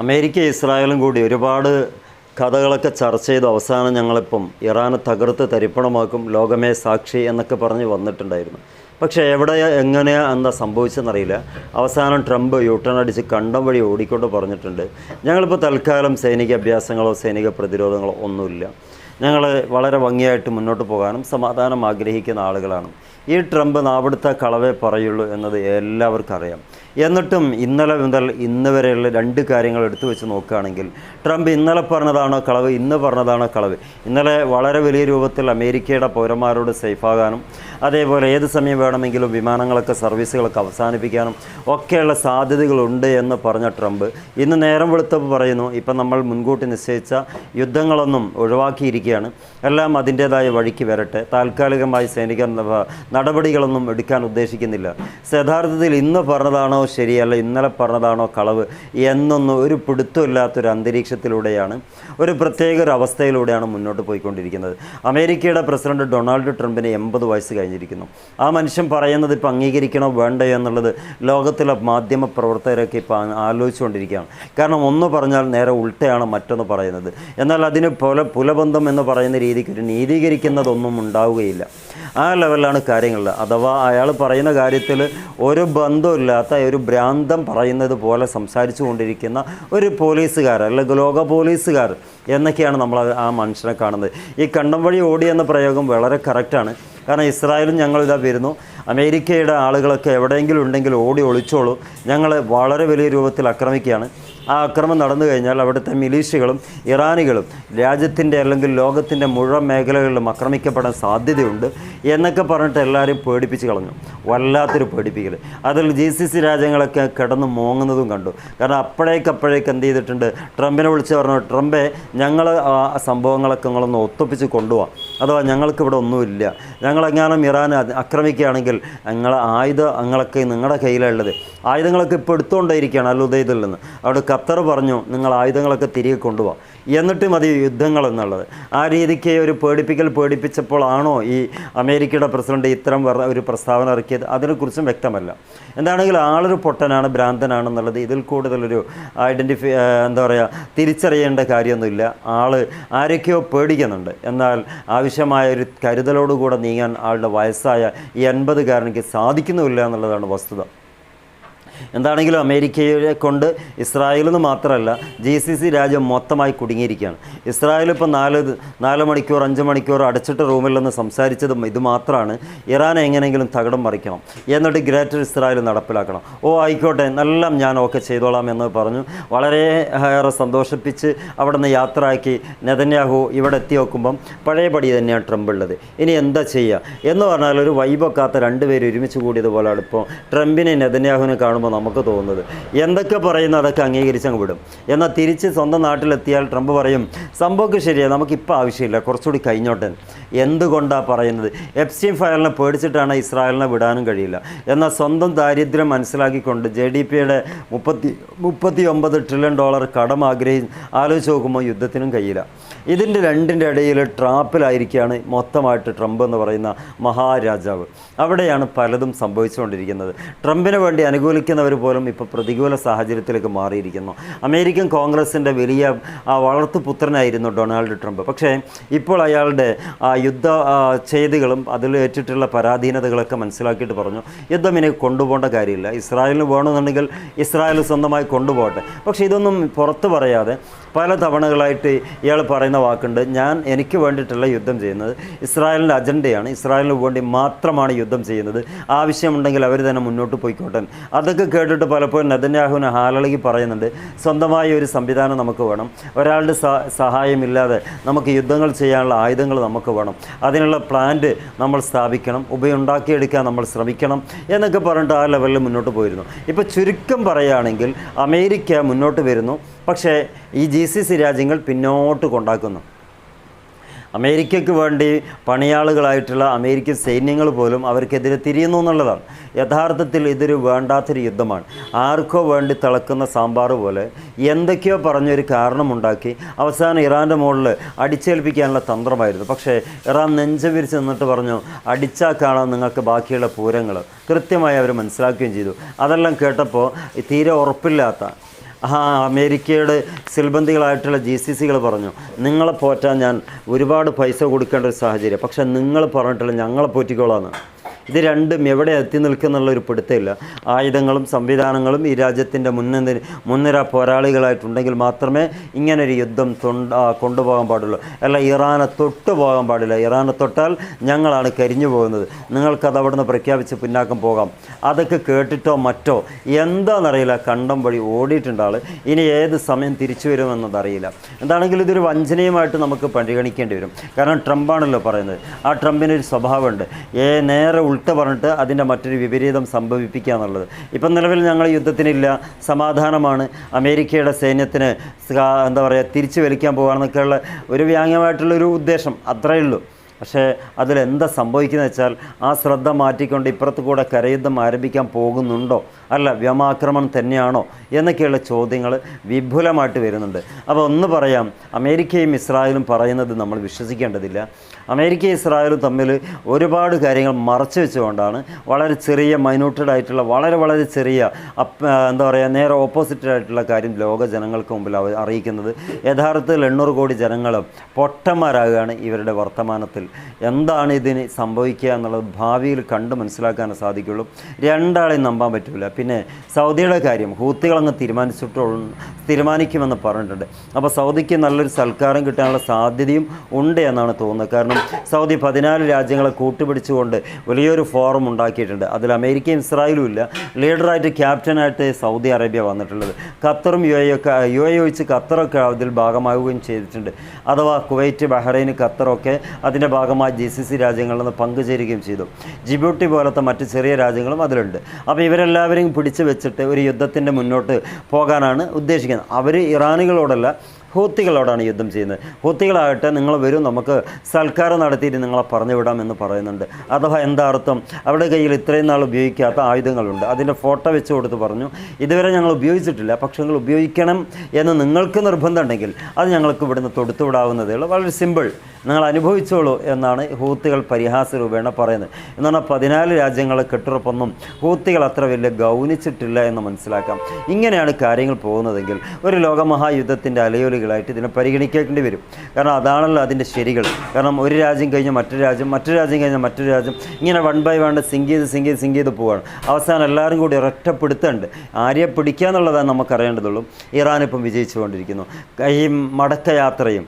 America ഇസ്രായേലും കൂടി ഒരുപാട് കഥകളൊക്കെ ചർച്ച ചെയ്ത് അവസാനം ഞങ്ങളിപ്പം ഇറാനെ തകർത്ത് തരിപ്പണമാക്കും, ലോകമേ സാക്ഷി എന്നൊക്കെ പറഞ്ഞ് വന്നിട്ടുണ്ടായിരുന്നു. പക്ഷേ എവിടെ എങ്ങനെയാണ് എന്താ സംഭവിച്ചെന്നറിയില്ല. അവസാനം ട്രംപ് യൂട്ടേൺ അടിച്ച് കണ്ടം വഴി ഓടിക്കൊണ്ട് പറഞ്ഞിട്ടുണ്ട്, ഞങ്ങളിപ്പോൾ തൽക്കാലം സൈനിക അഭ്യാസങ്ങളോ സൈനിക പ്രതിരോധങ്ങളോ ഒന്നുമില്ല, ഞങ്ങൾ വളരെ ഭംഗിയായിട്ട് മുന്നോട്ട് പോകാനും സമാധാനം ആഗ്രഹിക്കുന്ന ആളുകളാണ്. ഈ ട്രംപ് നാവിടുത്തെ കളവേ പറയുള്ളൂ എന്നത് എല്ലാവർക്കും അറിയാം. എന്നിട്ടും ഇന്നലെ മുതൽ ഇന്ന് വരെയുള്ള രണ്ട് കാര്യങ്ങൾ എടുത്തു വെച്ച് നോക്കുകയാണെങ്കിൽ ട്രംപ് ഇന്നലെ പറഞ്ഞതാണോ കളവ്, ഇന്ന് പറഞ്ഞതാണോ കളവ്? ഇന്നലെ വളരെ വലിയ രൂപത്തിൽ അമേരിക്കയുടെ പൗരന്മാരോട് സേഫാകാനും അതേപോലെ ഏത് സമയം വേണമെങ്കിലും വിമാനങ്ങളൊക്കെ സർവീസുകളൊക്കെ അവസാനിപ്പിക്കാനും ഒക്കെയുള്ള സാധ്യതകളുണ്ട് എന്ന് പറഞ്ഞ ട്രംപ് ഇന്ന് നേരം വെളുത്തപ്പോൾ പറയുന്നു, ഇപ്പം നമ്മൾ മുൻകൂട്ടി നിശ്ചയിച്ച യുദ്ധങ്ങളൊന്നും ഒഴിവാക്കിയിരിക്കുകയാണ്, എല്ലാം അതിൻ്റേതായ വഴിക്ക് വരട്ടെ, താൽക്കാലികമായി സൈനിക നടപടികളൊന്നും എടുക്കാൻ ഉദ്ദേശിക്കുന്നില്ല. യഥാർത്ഥത്തിൽ ഇന്ന് പറഞ്ഞതാണോ ശരിയല്ല ഇന്നലെ പറഞ്ഞതാണോ കളവ് എന്നൊന്നും ഒരു പിടുത്തമില്ലാത്തൊരു അന്തരീക്ഷത്തിലൂടെയാണ്, ഒരു പ്രത്യേക ഒരു അവസ്ഥയിലൂടെയാണ് മുന്നോട്ട് പോയിക്കൊണ്ടിരിക്കുന്നത്. അമേരിക്കയുടെ പ്രസിഡന്റ് ഡൊണാൾഡ് ട്രംപിന് 80 വയസ്സ് കഴിഞ്ഞിരിക്കുന്നു. ആ മനുഷ്യൻ പറയുന്നത് ഇപ്പോൾ അംഗീകരിക്കണോ വേണ്ടയോ എന്നുള്ളത് ലോകത്തിലെ മാധ്യമ പ്രവർത്തകരൊക്കെ ഇപ്പോൾ ആലോചിച്ചുകൊണ്ടിരിക്കുകയാണ്. കാരണം ഒന്ന് പറഞ്ഞാൽ നേരെ ഉൾട്ടയാണ് മറ്റൊന്ന് പറയുന്നത്. എന്നാൽ അതിന് പുലബന്ധം എന്ന് പറയുന്ന രീതിക്ക് ഒരു നീതീകരിക്കുന്നതൊന്നും ഉണ്ടാവുകയില്ല. ആ ലെവലിലാണ് കാര്യങ്ങൾ. അഥവാ അയാൾ പറയുന്ന കാര്യത്തിൽ ഒരു ബന്ധമില്ലാത്ത ഒരു ഭ്രാന്തം പറയുന്നത് പോലെ സംസാരിച്ചു കൊണ്ടിരിക്കുന്ന ഒരു പോലീസുകാർ അല്ലെങ്കിൽ ലോക പോലീസുകാർ എന്നൊക്കെയാണ് നമ്മൾ ആ മനുഷ്യനെ കാണുന്നത്. ഈ കണ്ടം വഴി ഓടി എന്ന പ്രയോഗം വളരെ കറക്റ്റാണ്. കാരണം ഇസ്രായേലും ഞങ്ങളിതാ വരുന്നു, അമേരിക്കയുടെ ആളുകളൊക്കെ എവിടെയെങ്കിലും ഉണ്ടെങ്കിൽ ഓടി ഒളിച്ചോളൂ, ഞങ്ങൾ വളരെ വലിയ രൂപത്തിൽ ആക്രമിക്കുകയാണ്. ആ ആക്രമണം നടന്നു കഴിഞ്ഞാൽ അവിടുത്തെ മിലീഷ്യകളും ഇറാനികളും രാജ്യത്തിൻ്റെ അല്ലെങ്കിൽ ലോകത്തിൻ്റെ മുഴുവൻ മേഖലകളിലും ആക്രമിക്കപ്പെടാൻ സാധ്യതയുണ്ട് എന്നൊക്കെ പറഞ്ഞിട്ട് എല്ലാവരും പേടിപ്പിച്ച് കളഞ്ഞു. വല്ലാത്തൊരു പേടിപ്പിക്കൽ. അതിൽ GCC രാജ്യങ്ങളൊക്കെ കിടന്ന് മോങ്ങുന്നതും കണ്ടു. കാരണം അപ്പോഴേക്ക് എന്ത് ചെയ്തിട്ടുണ്ട്, ട്രംപിനെ വിളിച്ച് പറഞ്ഞു, ട്രംപെ ഞങ്ങൾ ആ സംഭവങ്ങളൊക്കെ നിങ്ങളൊന്ന് ഒത്തുപ്പിച്ച് കൊണ്ടുപോകാം, അഥവാ ഞങ്ങൾക്കിവിടെ ഒന്നുമില്ല, ഞങ്ങളെങ്ങാനും ഇറാൻ ആക്രമിക്കുകയാണെങ്കിൽ ആയുധങ്ങളൊക്കെ നിങ്ങളുടെ കയ്യിലുള്ളത്, ആയുധങ്ങളൊക്കെ ഇപ്പോൾ എടുത്തുകൊണ്ടേയിരിക്കുകയാണ് അൽ-ഉദൈദിൽ നിന്ന്. അവിടെ ഖത്തർ പറഞ്ഞു നിങ്ങൾ ആയുധങ്ങളൊക്കെ തിരികെ കൊണ്ടുപോകാം, എന്നിട്ട് മതി യുദ്ധങ്ങൾ എന്നുള്ളത്. ആ രീതിക്ക് ഒരു പേടിപ്പിച്ചപ്പോഴാണോ ഈ അമേരിക്കയുടെ പ്രസിഡന്റ് ഇത്തരം ഒരു പ്രസ്താവന ഇറക്കിയത്? അതിനെക്കുറിച്ചും വ്യക്തമല്ല. എന്താണെങ്കിലും ആളൊരു പൊട്ടനാണ്, ഭ്രാന്തനാണെന്നുള്ളത് ഇതിൽ കൂടുതലൊരു തിരിച്ചറിയേണ്ട കാര്യമൊന്നുമില്ല. ആൾ ആരൊക്കെയോ പേടിക്കുന്നുണ്ട്. എന്നാൽ ആവശ്യമായ ഒരു കരുതലോടുകൂടെ നീങ്ങാൻ ആളുടെ വയസ്സായ ഈ 80-കാരനിക്ക് സാധിക്കുന്നുമില്ല എന്നുള്ളതാണ് വസ്തുത. എന്താണെങ്കിലും അമേരിക്കയെ കൊണ്ട് ഇസ്രായേലിൽ മാത്രമല്ല GCC രാജ്യം മൊത്തമായി കുടുങ്ങിയിരിക്കുകയാണ്. ഇസ്രായേൽ ഇപ്പോൾ 4 മണിക്കൂർ 5 മണിക്കൂർ അടച്ചിട്ട് റൂമിൽ നിന്ന് സംസാരിച്ചതും ഇത് മാത്രമാണ്, ഇറാനെ എങ്ങനെയെങ്കിലും തകിടം മറിക്കണം, എന്നിട്ട് ഗ്രേറ്റർ ഇസ്രായേൽ നടപ്പിലാക്കണം. ആയിക്കോട്ടെ എല്ലാം ഞാൻ ചെയ്തോളാം എന്ന് പറഞ്ഞു വളരെ ഏറെ സന്തോഷിപ്പിച്ച് അവിടെ നിന്ന് യാത്രയാക്കി നെതന്യാഹു ഇവിടെ എത്തി നോക്കുമ്പം പഴയപടി തന്നെയാണ് ട്രംപ് ഉള്ളത്. ഇനി എന്താ ചെയ്യുക എന്ന് പറഞ്ഞാൽ ഒരു വൈബൊക്കാത്ത രണ്ടുപേരും ഒരുമിച്ച് കൂടിയതുപോലെയാണ് ഇപ്പോൾ ട്രംപിനെ നെതന്യാഹുവിനെ കാണുമ്പോൾ നമുക്ക് തോന്നുന്നത്. എന്തൊക്കെ പറയുന്നു അതൊക്കെ അംഗീകരിച്ചങ്ങ് വിടും. എന്നാൽ തിരിച്ച് സ്വന്തം നാട്ടിലെത്തിയാൽ ട്രംപ് പറയും സംഭവമൊക്കെ ശരിയാണ്, നമുക്കിപ്പോൾ ആവശ്യമില്ല, കുറച്ചുകൂടി കഴിഞ്ഞോട്ടെ. എന്തുകൊണ്ടാണ് പറയുന്നത്? എപ്സ്റ്റീൻ ഫയലിനെ പേടിച്ചിട്ടാണ് ഇസ്രായേലിനെ വിടാനും കഴിയില്ല. എന്നാൽ സ്വന്തം ദാരിദ്ര്യം മനസ്സിലാക്കിക്കൊണ്ട് JDPയുടെ $39 ട്രില്യൺ കടം ആലോചിച്ച് നോക്കുമ്പോൾ യുദ്ധത്തിനും കഴിയില്ല. ഇതിൻ്റെ രണ്ടിൻ്റെ ഇടയിൽ ട്രാപ്പിലായിരിക്കുകയാണ് മൊത്തമായിട്ട് ട്രംപ് എന്ന് പറയുന്ന മഹാരാജാവ്. അവിടെയാണ് പലതും സംഭവിച്ചുകൊണ്ടിരിക്കുന്നത്. ട്രംപിന് വേണ്ടി അനുകൂലിക്കുന്നവർ പോലും ഇപ്പോൾ പ്രതികൂല സാഹചര്യത്തിലേക്ക് മാറിയിരിക്കുന്നു. അമേരിക്കൻ കോൺഗ്രസിൻ്റെ വലിയ വളർത്തുപുത്രനായിരുന്നു ഡൊണാൾഡ് ട്രംപ്. പക്ഷേ ഇപ്പോൾ അയാളുടെ യുദ്ധ ചെയ്തികളും അതിൽ ഏറ്റിട്ടുള്ള പരാധീനതകളൊക്കെ മനസ്സിലാക്കിയിട്ട് പറഞ്ഞു, യുദ്ധം ഇനി കൊണ്ടുപോകേണ്ട കാര്യമില്ല, ഇസ്രായേലിന് വേണമെന്നുണ്ടെങ്കിൽ ഇസ്രായേൽ സ്വന്തമായി കൊണ്ടുപോകട്ടെ. പക്ഷേ ഇതൊന്നും പുറത്ത് പറയാതെ പല തവണകളായിട്ട് ഇയാൾ പറയുന്ന വാക്കുണ്ട്, എനിക്ക് വേണ്ടിയിട്ടല്ല യുദ്ധം ചെയ്യുന്നത്, ഇസ്രായേലിൻ്റെ അജണ്ടയാണ്, ഇസ്രായേലിന് വേണ്ടി മാത്രമാണ് യുദ്ധം ചെയ്യുന്നത്, ആവശ്യമുണ്ടെങ്കിൽ അവർ തന്നെ മുന്നോട്ട് പോയിക്കോട്ടെ. അതൊക്കെ കേട്ടിട്ട് പലപ്പോഴും നെതന്യാഹുവിനെ ഹാലളകി പറയുന്നുണ്ട്, സ്വന്തമായ ഒരു സംവിധാനം നമുക്ക് വേണം, ഒരാളുടെ സഹായമില്ലാതെ നമുക്ക് യുദ്ധങ്ങൾ ചെയ്യാനുള്ള ആയുധങ്ങൾ നമുക്ക് വേണം, അതിനുള്ള പ്ലാന്റ് നമ്മൾ സ്ഥാപിക്കണം, ഉപയുണ്ടാക്കിയെടുക്കാൻ നമ്മൾ ശ്രമിക്കണം എന്നൊക്കെ പറഞ്ഞിട്ട് ആ ലെവലിൽ മുന്നോട്ട് പോയിരുന്നു. ഇപ്പോൾ ചുരുക്കം പറയുകയാണെങ്കിൽ അമേരിക്ക മുന്നോട്ട് വരുന്നു, പക്ഷേ ഈ GCC രാജ്യങ്ങൾ പിന്നോട്ട് കൊണ്ടാക്കുന്നു. അമേരിക്കയ്ക്ക് വേണ്ടി പണിയാളുകളായിട്ടുള്ള അമേരിക്കൻ സൈന്യങ്ങൾ പോലും അവർക്കെതിരെ തിരിയുന്നു എന്നുള്ളതാണ്. യഥാർത്ഥത്തിൽ ഇതൊരു വേണ്ടാത്തൊരു യുദ്ധമാണ്. ആർക്കോ വേണ്ടി തിളക്കുന്ന സാമ്പാർ പോലെ എന്തൊക്കെയോ പറഞ്ഞൊരു കാരണമുണ്ടാക്കി അവസാനം ഇറാൻ്റെ മുകളിൽ അടിച്ചേൽപ്പിക്കാനുള്ള തന്ത്രമായിരുന്നു. പക്ഷേ ഇറാൻ നെഞ്ച വിരിച്ച് നിന്നിട്ട് പറഞ്ഞു, അടിച്ചാൽ കാണാൻ നിങ്ങൾക്ക് ബാക്കിയുള്ള പൂരങ്ങൾ കൃത്യമായി അവർ മനസ്സിലാക്കുകയും ചെയ്തു. അതെല്ലാം കേട്ടപ്പോൾ തീരെ ഉറപ്പില്ലാത്ത അമേരിക്കയുടെ സിൽബന്തികളായിട്ടുള്ള GCCകൾ പറഞ്ഞു, നിങ്ങളെ പോറ്റാൻ ഞാൻ ഒരുപാട് പൈസ കൊടുക്കേണ്ട ഒരു സാഹചര്യം, പക്ഷേ നിങ്ങൾ പറഞ്ഞിട്ടില്ല ഞങ്ങളെ പോറ്റിക്കോളാന്ന്. ഇത് രണ്ടും എവിടെ എത്തി നിൽക്കുന്നുള്ളൊരു പിടുത്തമില്ല. ആയുധങ്ങളും സംവിധാനങ്ങളും ഈ രാജ്യത്തിൻ്റെ മുൻനിര പോരാളികളായിട്ടുണ്ടെങ്കിൽ മാത്രമേ ഇങ്ങനൊരു യുദ്ധം കൊണ്ടുപോകാൻ പാടുള്ളൂ. അല്ല, ഇറാനെ തൊട്ടു പോകാൻ പാടില്ല. ഇറാനെ തൊട്ടാൽ ഞങ്ങളാണ് കരിഞ്ഞു പോകുന്നത്, നിങ്ങൾക്കത് അവിടെ നിന്ന് പ്രഖ്യാപിച്ച് പിന്നാക്കം പോകാം. അതൊക്കെ കേട്ടിട്ടോ മറ്റോ എന്താണെന്നറിയില്ല, കണ്ടം വഴി ഓടിയിട്ടുണ്ട് ആൾ. ഇനി ഏത് സമയം തിരിച്ചു വരുമെന്നതറിയില്ല. എന്താണെങ്കിലും ഇതൊരു വഞ്ചനയുമായിട്ട് നമുക്ക് പരിഗണിക്കേണ്ടി വരും. കാരണം ട്രംപാണല്ലോ പറയുന്നത്. ആ ട്രംപിനൊരു സ്വഭാവമുണ്ട്, നേരെ ഉൾട്ട പറഞ്ഞിട്ട് അതിൻ്റെ മറ്റൊരു വിപരീതം സംഭവിപ്പിക്കുക എന്നുള്ളത്. ഇപ്പം നിലവിൽ ഞങ്ങൾ യുദ്ധത്തിനില്ല, സമാധാനമാണ്, അമേരിക്കയുടെ സൈന്യത്തിന് എന്താ പറയുക തിരിച്ചു വലിക്കാൻ പോകുകയാണെന്നൊക്കെയുള്ള ഒരു വ്യാങ്യമായിട്ടുള്ളൊരു ഉദ്ദേശം, അത്രയേ ഉള്ളൂ. പക്ഷേ അതിലെന്താ സംഭവിക്കുന്നത് വെച്ചാൽ ആ ശ്രദ്ധ മാറ്റിക്കൊണ്ട് ഇപ്പുറത്ത് കൂടെ കരയുദ്ധം ആരംഭിക്കാൻ പോകുന്നുണ്ടോ, അല്ല വ്യോമാക്രമണം തന്നെയാണോ എന്നൊക്കെയുള്ള ചോദ്യങ്ങൾ വിപുലമായിട്ട് വരുന്നുണ്ട്. അപ്പോൾ ഒന്ന് പറയാം, അമേരിക്കയും ഇസ്രായേലും പറയുന്നത് നമ്മൾ വിശ്വസിക്കേണ്ടതില്ല. അമേരിക്കയും ഇസ്രായേലും തമ്മിൽ ഒരുപാട് കാര്യങ്ങൾ മറച്ചു വെച്ചുകൊണ്ടാണ് വളരെ ചെറിയ മൈന്യൂട്ടഡ് ആയിട്ടുള്ള വളരെ ചെറിയ എന്താ പറയുക നേരെ ഓപ്പോസിറ്റഡ് ആയിട്ടുള്ള കാര്യം ലോക ജനങ്ങൾക്ക് മുമ്പിൽ അറിയിക്കുന്നത്. യഥാർത്ഥത്തിൽ 800 കോടി ജനങ്ങൾ പൊട്ടന്മാരാകുകയാണ് ഇവരുടെ വർത്തമാനത്തിൽ. എന്താണ് ഇതിന് സംഭവിക്കുക എന്നുള്ളത് ഭാവിയിൽ കണ്ട് മനസ്സിലാക്കാനേ സാധിക്കുള്ളൂ. രണ്ടാളെയും നമ്പാൻ പറ്റില്ല. പിന്നെ സൗദിയുടെ കാര്യം ഹൂത്തികളങ്ങ് തീരുമാനിക്കുമെന്ന് പറഞ്ഞിട്ടുണ്ട്. അപ്പോൾ സൗദിക്ക് നല്ലൊരു സൽക്കാരം കിട്ടാനുള്ള സാധ്യതയും ഉണ്ട് എന്നാണ് തോന്നുന്നത്. കാരണം സൗദി 14 രാജ്യങ്ങളെ കൂട്ടുപിടിച്ചുകൊണ്ട് വലിയൊരു ഫോറം ഉണ്ടാക്കിയിട്ടുണ്ട്. അതിൽ അമേരിക്കയും ഇസ്രായേലും ഇല്ല. ലീഡറായിട്ട് ക്യാപ്റ്റനായിട്ട് സൗദി അറേബ്യ വന്നിട്ടുള്ളത്. ഖത്തറും യു എ ഒഴിച്ച് ഖത്തറൊക്കെ അതിൽ ഭാഗമാവുകയും ചെയ്തിട്ടുണ്ട്. അഥവാ കുവൈറ്റ്, ബഹ്റൈൻ, ഖത്തറൊക്കെ അതിൻ്റെ ഭാഗമായി GCC രാജ്യങ്ങളിൽ നിന്ന് പങ്കുചേരുകയും ചെയ്തു. ജിബൂട്ടി പോലത്തെ മറ്റ് ചെറിയ രാജ്യങ്ങളും അതിലുണ്ട്. അപ്പോൾ ഇവരെല്ലാവരെയും പിടിച്ചു വെച്ചിട്ട് ഒരു യുദ്ധത്തിൻ്റെ മുന്നോട്ട് പോകാനാണ് ഉദ്ദേശിക്കുന്നത്. അവർ ഇറാനികളോടല്ല, ഹൂത്തികളോടാണ് യുദ്ധം ചെയ്യുന്നത്. ഹൂത്തികളാകട്ടെ നിങ്ങൾ വരും, നമുക്ക് സൽക്കാരം നടത്തിയിട്ട് നിങ്ങളെ പറഞ്ഞു വിടാം എന്ന് പറയുന്നുണ്ട്. അഥവാ എന്താ അർത്ഥം, അവരുടെ കയ്യിൽ ഇത്രയും നാൾ ഉപയോഗിക്കാത്ത ആയുധങ്ങളുണ്ട്. അതിൻ്റെ ഫോട്ടോ വെച്ച് കൊടുത്ത് പറഞ്ഞു, ഇതുവരെ ഞങ്ങൾ ഉപയോഗിച്ചിട്ടില്ല, പക്ഷേ നിങ്ങൾ ഉപയോഗിക്കണം എന്ന് നിങ്ങൾക്ക് നിർബന്ധമുണ്ടെങ്കിൽ അത് ഞങ്ങൾക്ക് ഇവിടുന്ന് തൊടുത്തു വിടാവുന്നതേ ഉള്ളൂ, വളരെ സിമ്പിൾ, നിങ്ങൾ അനുഭവിച്ചോളൂ എന്നാണ് ഹൂത്തികൾ പരിഹാസ രൂപേണ പറയുന്നത്. എന്ന് പറഞ്ഞാൽ 14 രാജ്യങ്ങളെ കെട്ടുറപ്പൊന്നും ഹൂത്തികൾ അത്ര വലിയ ഗൗനിച്ചിട്ടില്ല എന്ന് മനസ്സിലാക്കാം. ഇങ്ങനെയാണ് കാര്യങ്ങൾ പോകുന്നതെങ്കിൽ ഒരു ലോകമഹായുദ്ധത്തിൻ്റെ അലയൊലികളായിട്ട് ഇതിനെ പരിഗണിക്കേണ്ടി വരും. കാരണം അതാണല്ലോ അതിൻ്റെ ശരികൾ. കാരണം ഒരു രാജ്യം കഴിഞ്ഞാൽ മറ്റൊരു രാജ്യം, മറ്റൊരു രാജ്യം കഴിഞ്ഞാൽ മറ്റൊരു രാജ്യം, ഇങ്ങനെ 1 by 1 സിങ്ക് ചെയ്ത് പോവുകയാണ്. അവസാനം എല്ലാവരും കൂടി ഒരൊറ്റപ്പെടുത്തുന്നുണ്ട്. ആരെയെ പിടിക്കുക എന്നുള്ളതാണ് നമുക്കറിയേണ്ടതുള്ളൂ. ഇറാനിപ്പം വിജയിച്ചുകൊണ്ടിരിക്കുന്നു. ഈ മടക്കയാത്രയും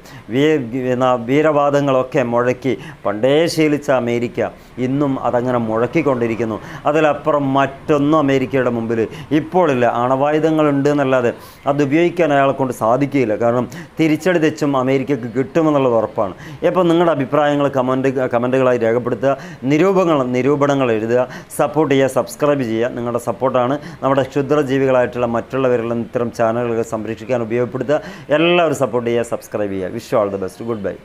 വീരവാദങ്ങളൊക്കെ മുഴക്കി പണ്ടേ ശീലിച്ച അമേരിക്ക ഇന്നും അതങ്ങനെ മുഴക്കിക്കൊണ്ടിരിക്കുന്നു. അതിലപ്പുറം മറ്റൊന്നും അമേരിക്കയുടെ മുമ്പിൽ ഇപ്പോഴില്ല. അണവായുധങ്ങളുണ്ട് എന്നല്ലാതെ അത് ഉപയോഗിക്കാൻ അയാളെ കൊണ്ട് സാധിക്കുകയില്ല. കാരണം തിരിച്ചടി തെച്ചും അമേരിക്കക്ക് കിട്ടുമെന്നുള്ളത് ഉറപ്പാണ്. ഇപ്പോൾ നിങ്ങളുടെ അഭിപ്രായങ്ങൾ കമൻറ്റുകളായി രേഖപ്പെടുത്തുക, നിരൂപണങ്ങൾ എഴുതുക, സപ്പോർട്ട് ചെയ്യുക, സബ്സ്ക്രൈബ് ചെയ്യുക. നിങ്ങളുടെ സപ്പോർട്ടാണ് നമ്മുടെ ക്ഷുദ്രജീവികളായിട്ടുള്ള മറ്റുള്ളവരെല്ലാം ഇത്തരം ചാനലുകൾ സംരക്ഷിക്കാൻ ഉപയോഗപ്പെടുത്തുക. എല്ലാവരും സപ്പോർട്ട് ചെയ്യുക, സബ്സ്ക്രൈബ് ചെയ്യുക. Wish you all the best. Good bye.